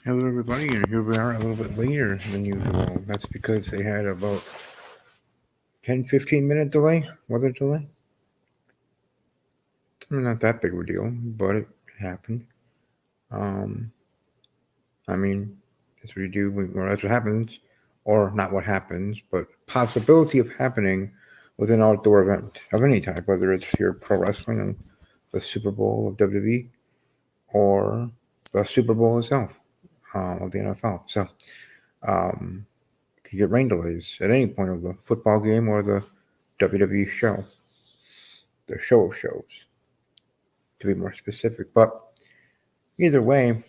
Hello, everybody, and here we are a little bit later than usual. That's because they had about 10-15 minute delay, weather delay. Not that big of a deal, but it happened. Um, I mean, that's what you do, or that's what happens, or not what happens, but possibility of happening with an outdoor event of any type, whether it's your pro wrestling and the Super Bowl of WWE or the Super Bowl itself of the NFL. So, um, you get rain delays at any point of the football game or the WWE show, the show of shows, to be more specific. But either way,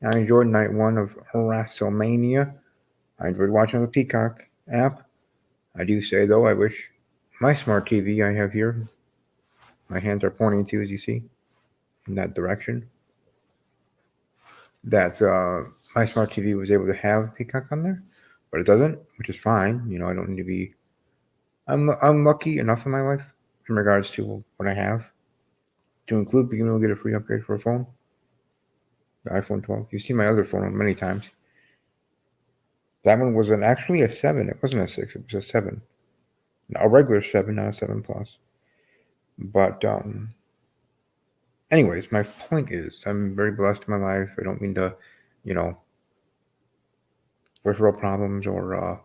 I enjoyed night one of Wrestlemania. I enjoyed watching on the Peacock app. I do say, though, I wish my smart TV I have here, my hands are pointing to, as you see, in that direction, that my smart TV was able to have Peacock on there, but it doesn't, which is fine. I don't need to be. I'm lucky enough in my life in regards to what I have to include being able to get a free upgrade for a phone, the iPhone 12. You've seen my other phone many times. That one was actually a 7. It wasn't a 6. It was a 7. A regular 7, not a 7 Plus. But, anyways, my point is I'm very blessed in my life. I don't mean to, you know, first world problems or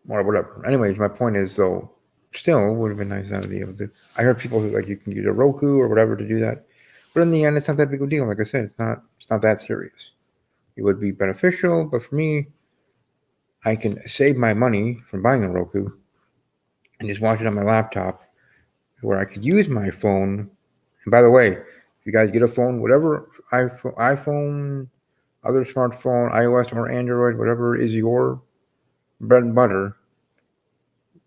whatever. Anyways, my point is, though, still, it would have been nice not to be able to. I heard people who, like, you can use a Roku or whatever to do that. But in the end, it's not that big of a deal. Like I said, it's not that serious. It would be beneficial, but for me, I can save my money from buying a Roku and just watch it on my laptop where I could use my phone. And by the way, if you guys get a phone, whatever iPhone, other smartphone, iOS or Android, whatever is your bread and butter,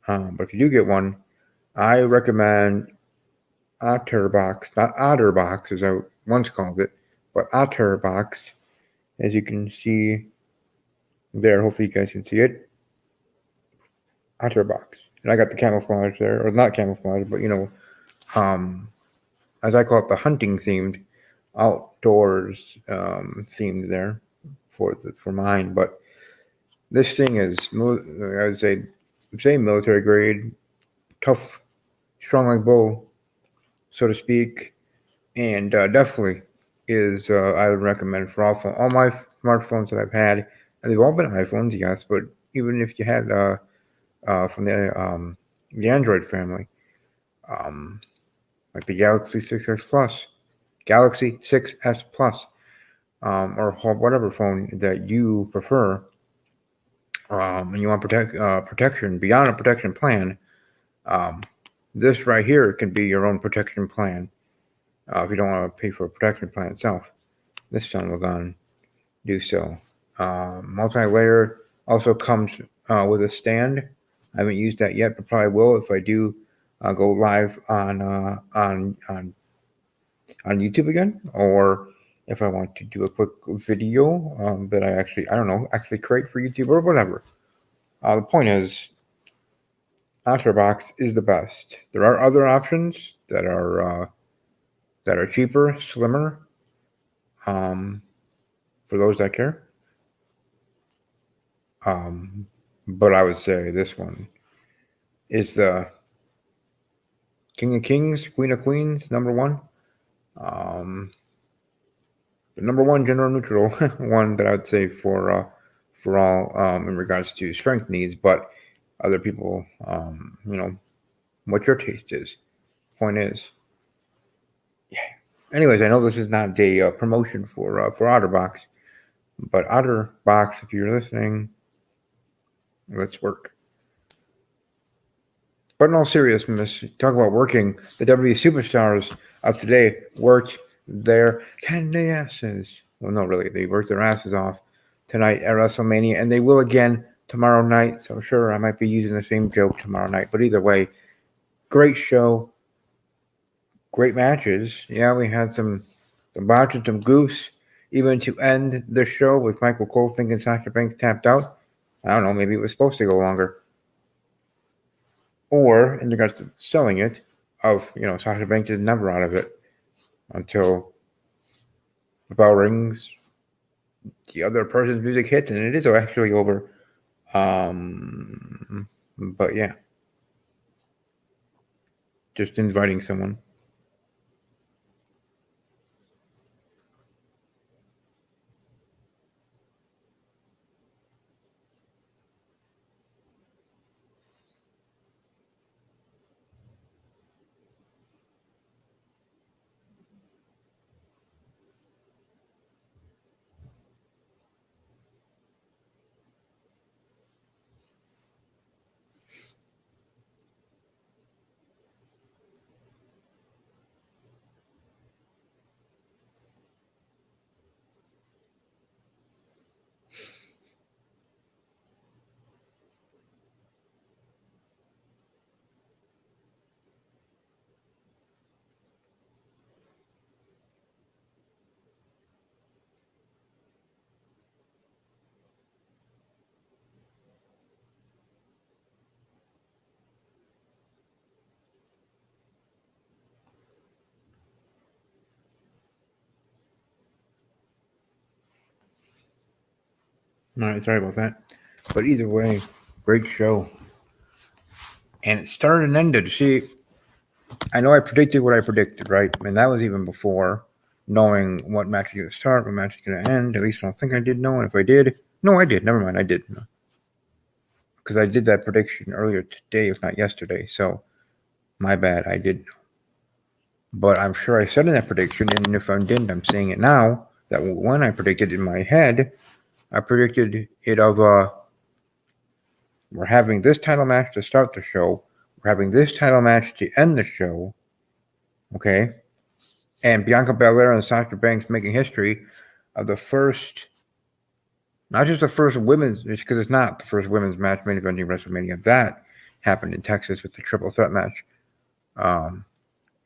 but if you do get one, I recommend OtterBox, not OtterBox as I once called it, but OtterBox, as you can see there. Hopefully you guys can see it. OtterBox. And I got the camouflage there, or not camouflage, but um, as I call it, the hunting themed, outdoors themed there for mine. But this thing is, I would say military grade, tough, strong like bull, so to speak, and definitely is I would recommend for all my smartphones that I've had, and they've all been iPhones, yes, but even if you had from the Android family, um, like the Galaxy 6S Plus, Galaxy 6S Plus, or whatever phone that you prefer, and you want protection beyond a protection plan, um, this right here can be your own protection plan. If you don't want to pay for a protection plan itself, this son will gone do so. Multi-layer also comes with a stand. I haven't used that yet, but probably will if I do go live on YouTube again, or if I want to do a quick video that I don't know, actually create for YouTube or whatever. The point is, OtterBox is the best. There are other options that are cheaper, slimmer, um, for those that care. Um, but I would say this one is the King of Kings, Queen of Queens, number one. Um, the number one general neutral one that I would say for all in regards to strength needs, but other people, what your taste is. Point is, yeah. Anyways, I know this is not a promotion for OtterBox, but OtterBox, if you're listening, let's work. But in all seriousness, talk about working. The WWE superstars of today worked their candy asses. Well, no, really, they worked their asses off tonight at WrestleMania, and they will again tomorrow night. So sure, I might be using the same joke tomorrow night, but either way, great show, great matches. Yeah, we had some botches, some goofs, even to end the show with Michael Cole thinking Sasha Banks tapped out. I don't know, maybe it was supposed to go longer. Or in regards to selling it, Sasha Banks is never out of it until the bell rings, the other person's music hits, and it is actually over. But yeah, just inviting someone. All right, sorry about that. But either way, great show. And it started and ended. See, I know I predicted what I predicted, right? And that was even before knowing what match is going to start, what match is going to end. At least I don't think I did know. And if I did, no, I did. Never mind, I did. Because I did that prediction earlier today, if not yesterday. So my bad, I did know. But I'm sure I said in that prediction, and if I didn't, I'm saying it now, that when I predicted in my head, I predicted it of we're having this title match to start the show. We're having this title match to end the show. Okay. And Bianca Belair and Sasha Banks making history of the first, not just the first women's, because it's not the first women's match main eventing WrestleMania. That happened in Texas with the triple threat match,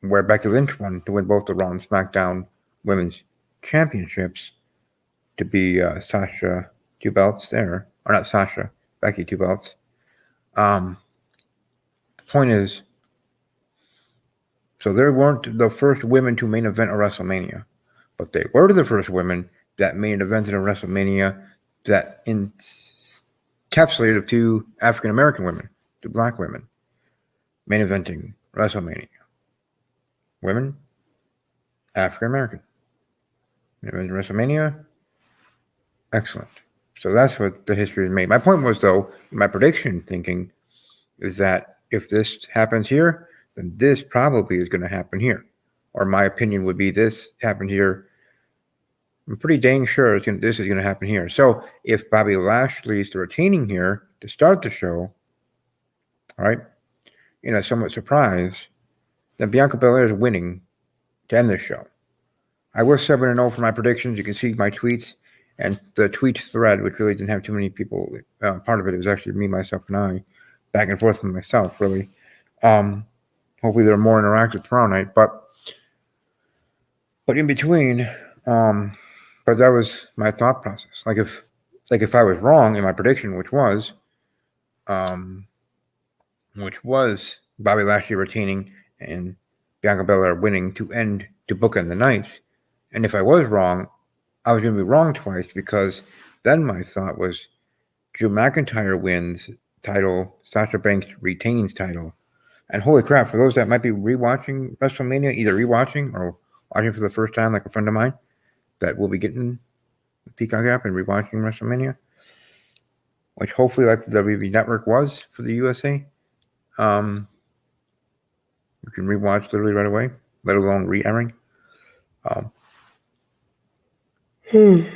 where Becky Lynch won to win both the Raw and SmackDown women's championships, to be Sasha 2 belts there, or not Sasha, Becky 2 belts. The point is, so they weren't the first women to main event a WrestleMania, but they were the first women that main evented a WrestleMania that encapsulated 2 African American women, 2 black women, main eventing WrestleMania. Women, African American. Main eventing WrestleMania, excellent. So that's what the history is made. My point was, though, in my prediction thinking, is that if this happens here, then this probably is going to happen here. Or my opinion would be this happened here. I'm pretty dang sure this is going to happen here. So if Bobby Lashley is the retaining here to start the show, all right, somewhat surprised, then Bianca Belair is winning to end the show. I was 7-0 for my predictions. You can see my tweets and the tweet thread, which really didn't have too many people. Part of it was actually me, myself, and I, back and forth with myself, really. Hopefully they're more interactive tomorrow night, but in between, but that was my thought process. Like if I was wrong in my prediction, which was Bobby Lashley retaining and Bianca Belair winning to bookend the nights, and if I was wrong, I was going to be wrong twice, because then my thought was Drew McIntyre wins title, Sasha Banks retains title. And holy crap, for those that might be rewatching WrestleMania, either rewatching or watching for the first time, like a friend of mine, that will be getting the Peacock app and rewatching WrestleMania, which hopefully, like the WWE Network was for the USA, you can rewatch literally right away, let alone re-airing. Sorry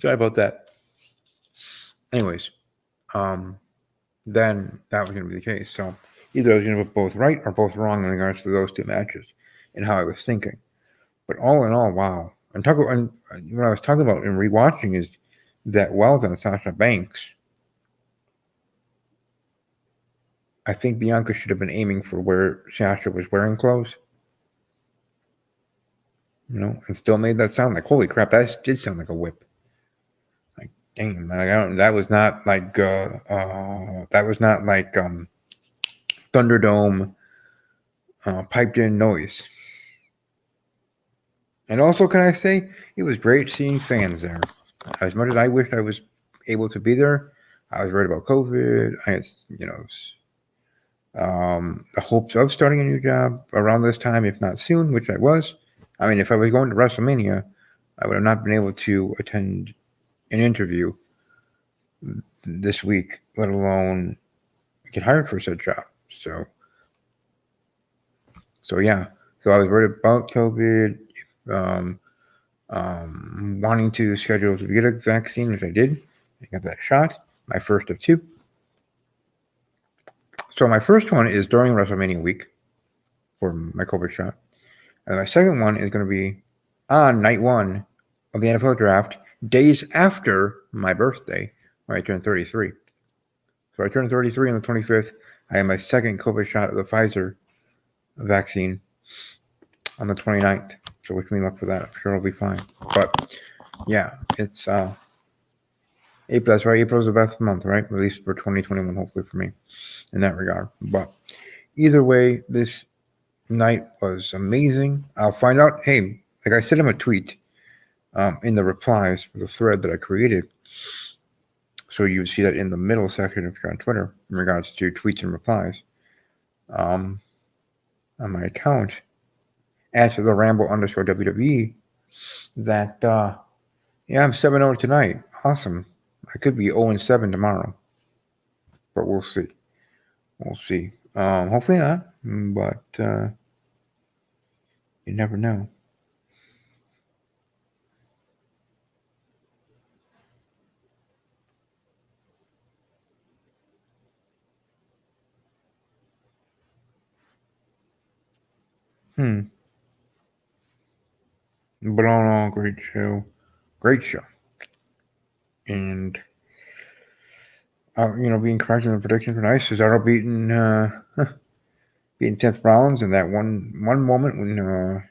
about that. Anyways, then that was going to be the case. So either I was going to be both right or both wrong in regards to those 2 matches and how I was thinking. But all in all, wow. And what I was talking about in rewatching is that well done, Sasha Banks. I think Bianca should have been aiming for where Sasha was wearing clothes. And still made that sound like, holy crap, that did sound like a whip. Like, damn, that was not like Thunderdome piped in noise. And also, can I say, it was great seeing fans there. As much as I wished I was able to be there, I was worried about COVID. I had, the hopes of starting a new job around this time, if not soon, which I was. I mean, if I was going to Wrestlemania, I would have not been able to attend an interview this week, let alone get hired for said job. So yeah. So I was worried about COVID, um, wanting to schedule to get a vaccine, which I did. I got that shot, my first of two. So my first one is during WrestleMania week for my COVID shot. And my second one is going to be on night one of the NFL draft, days after my birthday, when I turned 33. So I turned 33 on the 25th. I had my second COVID shot of the Pfizer vaccine on the 29th. So wish me luck for that. I'm sure I'll be fine. But yeah, it's April. That's right. April's the best month, right? At least for 2021, hopefully for me in that regard. But either way, this night was amazing. I'll find out. Hey, like I said in my tweet, in the replies for the thread that I created. So you see that in the middle section if you're on Twitter in regards to tweets and replies. On my account, at the Ramble _ WWE, that yeah, I'm 7-0 tonight. Awesome. I could be 0-7 tomorrow, but we'll see. We'll see. Hopefully not, but you never know. But all in all, great show. Great show. And being correct in the predictions were nice. Cesaro beating 10th Rollins in that one moment when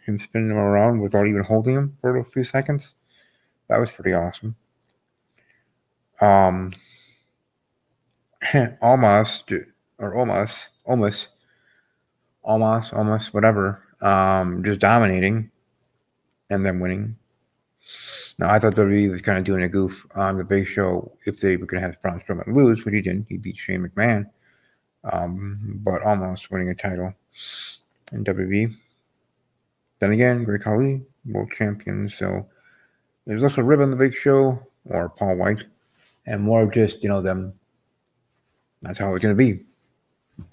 him spinning him around without even holding him for a few seconds. That was pretty awesome. Almost, whatever. Just dominating and then winning. Now, I thought WWE was kind of doing a goof on the Big Show if they were going to have Braun Strowman lose, but he didn't. He beat Shane McMahon, but almost winning a title in WWE. Then again, Great Khali, world champion. So there's also Rib on the Big Show or Paul White, and more of just them. That's how it's going to be.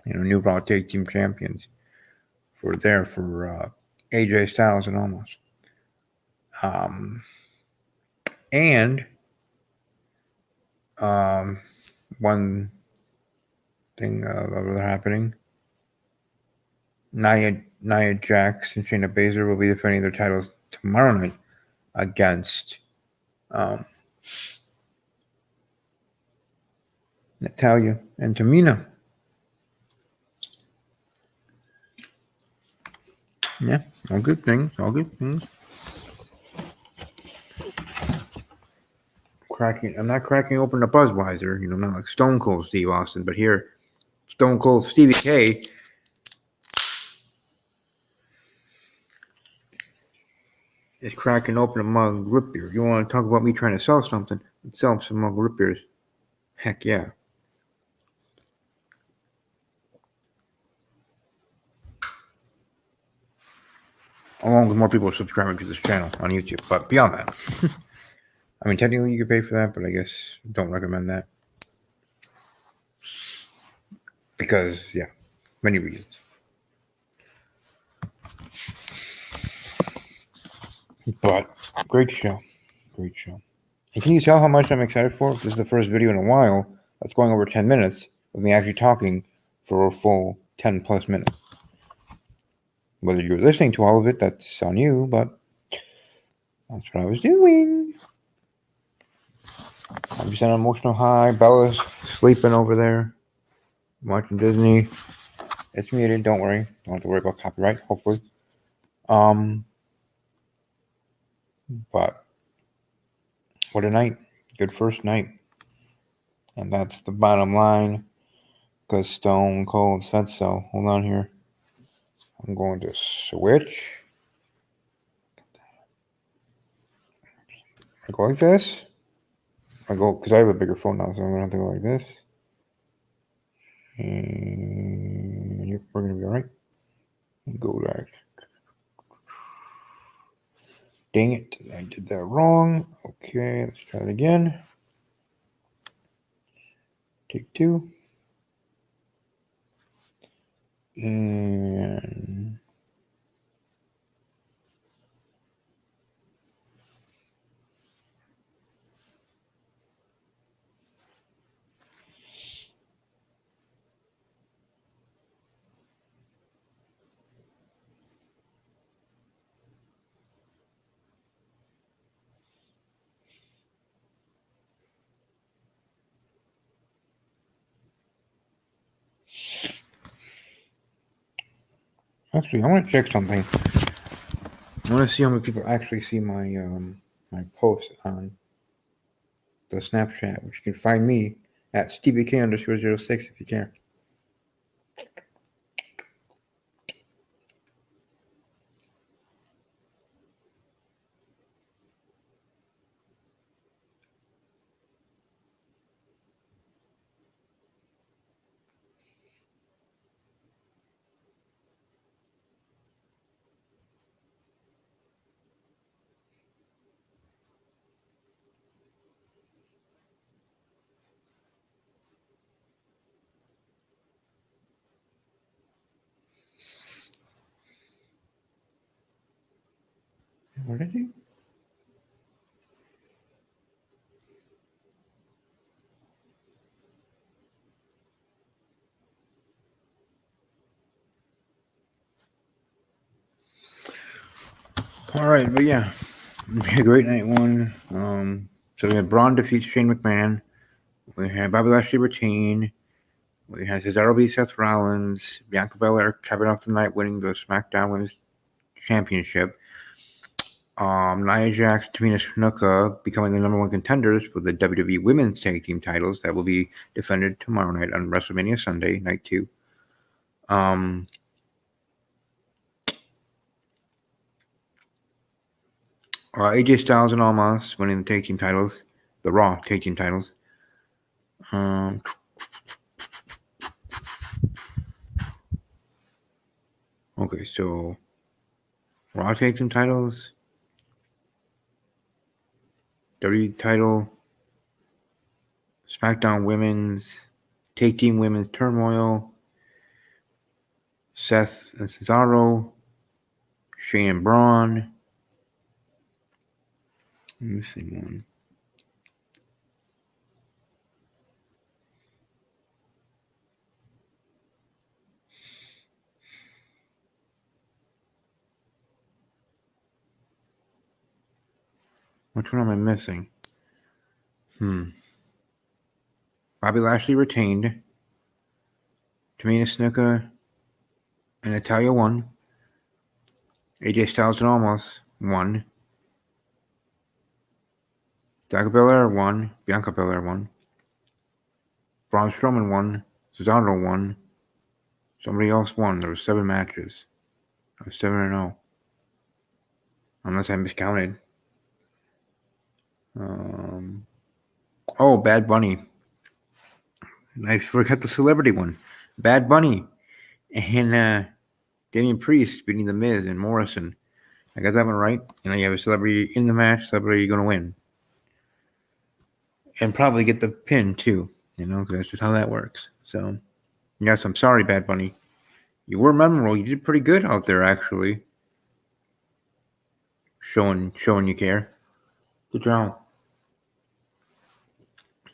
New Raw Tag Team Champions for AJ Styles and Almost. And one thing other happening, Nia Jax and Shayna Baszler will be defending their titles tomorrow night against Natalya and Tamina. Yeah, all good things. All good things. I'm not cracking open a Budweiser. Not like Stone Cold Steve Austin, but here, Stone Cold Stevie K is cracking open a mug of root beer. You want to talk about me trying to sell something? Let's sell some mug of root beers. Heck yeah. Along with more people subscribing to this channel on YouTube. But beyond that, I mean, technically you could pay for that, but I guess don't recommend that. Because, yeah, many reasons. But, great show. Great show. And can you tell how much I'm excited for? This is the first video in a while that's going over 10 minutes of me actually talking for a full 10 plus minutes. Whether you're listening to all of it, that's on you, but that's what I was doing. I'm just on an emotional high. Bella's sleeping over there, watching Disney. It's muted, don't worry. Don't have to worry about copyright, hopefully. But what a night. Good first night. And that's the bottom line, because Stone Cold said so. Hold on here. I'm going to switch. I go like this. I go, because I have a bigger phone now, so I'm going to have to go like this. And we're going to be alright. Go like. Dang it, I did that wrong. Okay, let's try it again. Take two. And actually, I want to check something. I want to see how many people actually see my my posts on the Snapchat, which you can find me at StevieK_06 if you care. What is he? All right, but yeah, a great night one. So we had Braun defeats Shane McMahon. We had Bobby Lashley retain. We had Cesaro beat Seth Rollins. Bianca Belair capping off the night, winning the SmackDown Women's Championship. Nia Jax, Tamina Snuka becoming the number one contenders for the WWE Women's Tag Team titles that will be defended tomorrow night on WrestleMania Sunday, night 2. AJ Styles and Almas winning the tag team titles, the Raw tag team titles. Okay, so Raw tag team titles, WWE title, SmackDown Women's Tag Team Women's Turmoil, Seth and Cesaro, Shane and Braun. Missing one. Which one am I missing? Bobby Lashley retained. Tamina Snuka and Natalya won. AJ Styles and Almas won. Bianca Belair won. Braun Strowman won. Cesaro won. Somebody else won. There were 7 matches. I was 7-0. Unless I miscounted. Bad Bunny. I forgot the celebrity one. Bad Bunny. And Damian Priest beating The Miz and Morrison. I got that one right. You have a celebrity in the match. Celebrity you're going to win. And probably get the pin, too. Because that's just how that works. So, yes, I'm sorry, Bad Bunny. You were memorable. You did pretty good out there, actually. Showing you care. Good job.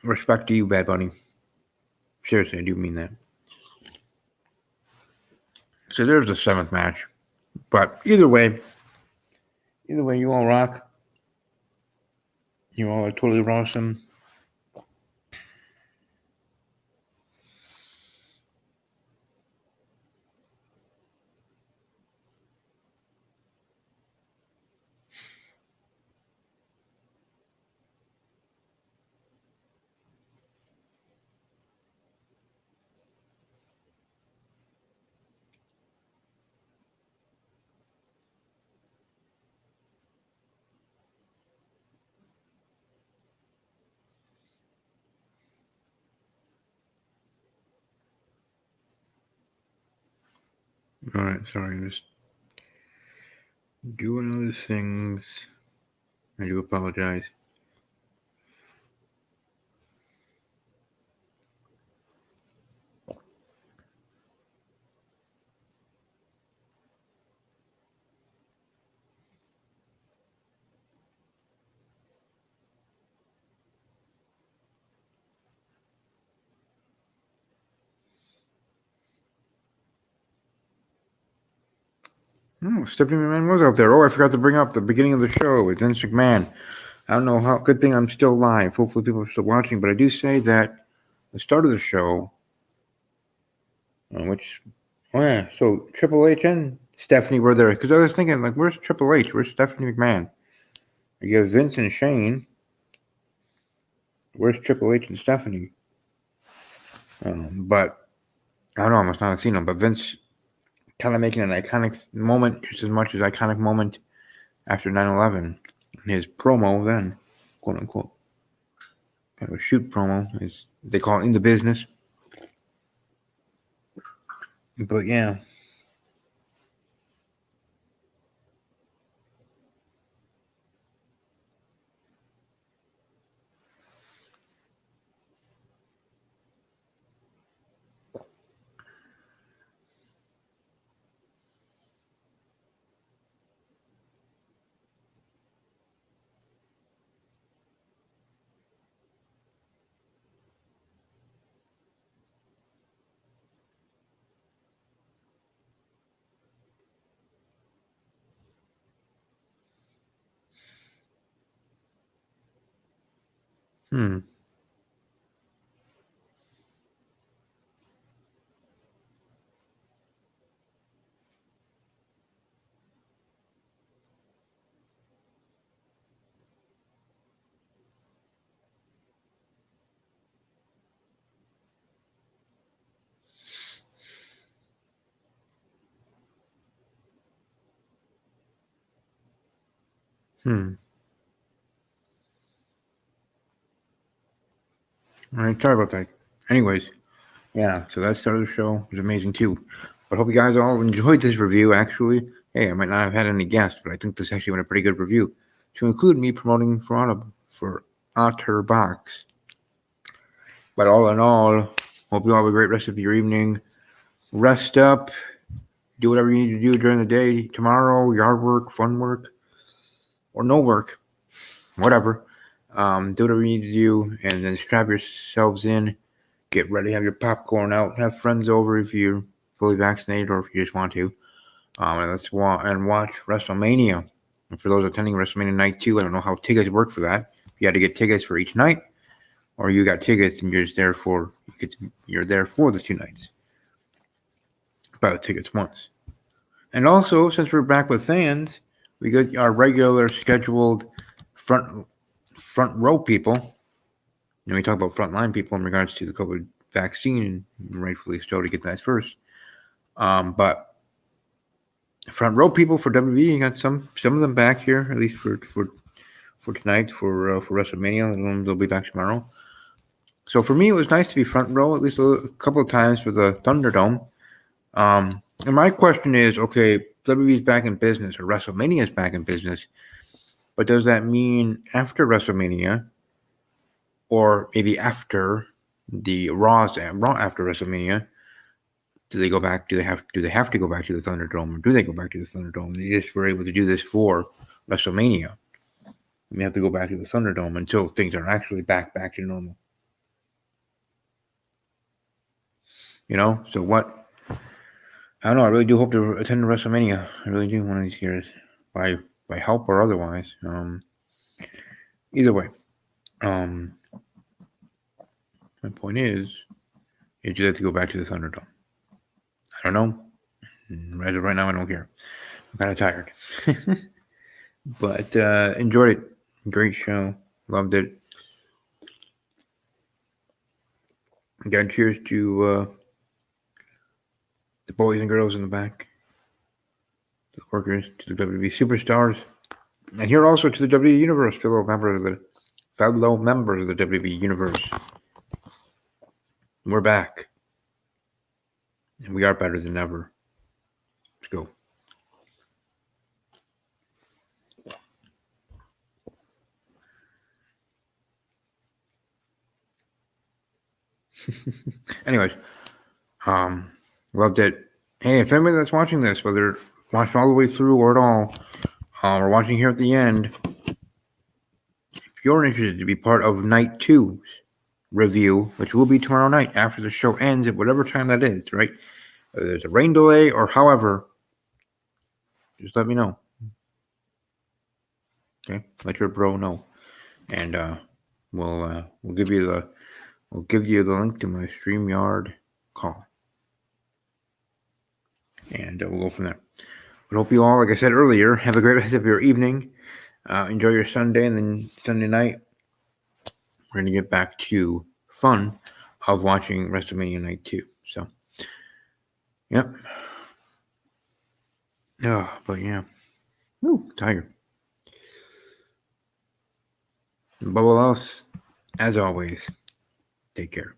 Respect to you, Bad Bunny. Seriously, I do mean that. So there's the 7th match. But either way, you all rock. You all are totally awesome. All right, sorry, I'm just doing other things. I do apologize. Oh, Stephanie McMahon was out there. Oh, I forgot to bring up the beginning of the show with Vince McMahon. I don't know how. Good thing I'm still live. Hopefully, people are still watching. But I do say that the start of the show, which, oh yeah, so Triple H and Stephanie were there because I was thinking, like, where's Triple H? Where's Stephanie McMahon? You have Vince and Shane. Where's Triple H and Stephanie? But I don't know. I must not have seen them. But Vince kind of making an iconic moment, just as much as iconic moment after 9/11. His promo then, quote unquote, kind of a shoot promo, as they call it in the business. But yeah. Hmm. Hmm. All right. Sorry about that. Anyways, yeah. So that started the show. It was amazing too. But hope you guys all enjoyed this review. Actually, hey, I might not have had any guests, but I think this actually went a pretty good review. To include me promoting for OtterBox. But all in all, hope you all have a great rest of your evening. Rest up. Do whatever you need to do during the day. Tomorrow, yard work, fun work, or no work, whatever. Do whatever you need to do, and then strap yourselves in. Get ready, have your popcorn out, have friends over if you're fully vaccinated or if you just want to. And watch WrestleMania. And for those attending WrestleMania Night 2, I don't know how tickets work for that. You had to get tickets for each night, or you got tickets and you're just there for you're there for the 2 nights. Buy the tickets once. And also, since we're back with fans, we got our regular scheduled front row people. We talk about frontline people in regards to the COVID vaccine, and rightfully so to get that first. But front row people for WWE, you got some of them back here, at least for tonight for WrestleMania. They'll be back tomorrow. So for me, it was nice to be front row at least a couple of times for the Thunderdome. And my question is, okay, WWE's back in business, or WrestleMania is back in business, but does that mean after WrestleMania, or maybe after the Raw after WrestleMania, do they go back? Do they have to go back to the Thunderdome, or do they go back to the Thunderdome? They just were able to do this for WrestleMania. We have to go back to the Thunderdome until things are actually back to normal. So what? I don't know. I really do hope to attend WrestleMania. I really do one of these years, by help or otherwise. Either way, my point is you have to go back to the Thunderdome. I don't know. As of right now, I don't care. I'm kind of tired, but enjoyed it. Great show. Loved it. Again, cheers to the boys and girls in the back, the workers, to the WWE superstars, and here also to the WWE Universe, fellow members of the WWE Universe. We're back, and we are better than ever. Anyways, loved it. Hey, if anybody that's watching this, whether watching all the way through or at all, or watching here at the end, if you're interested to be part of night 2's review, which will be tomorrow night after the show ends at whatever time that is, right? Whether there's a rain delay or however, just let me know. Okay, let your bro know, and we'll give you the link to my StreamYard call, and we'll go from there. But hope you all, like I said earlier, have a great rest of your evening. Enjoy your Sunday, and then Sunday night we're gonna get back to fun of watching WrestleMania Night 2. So, yep. Oh, but yeah. Ooh, tiger. Above all else, as always, take care.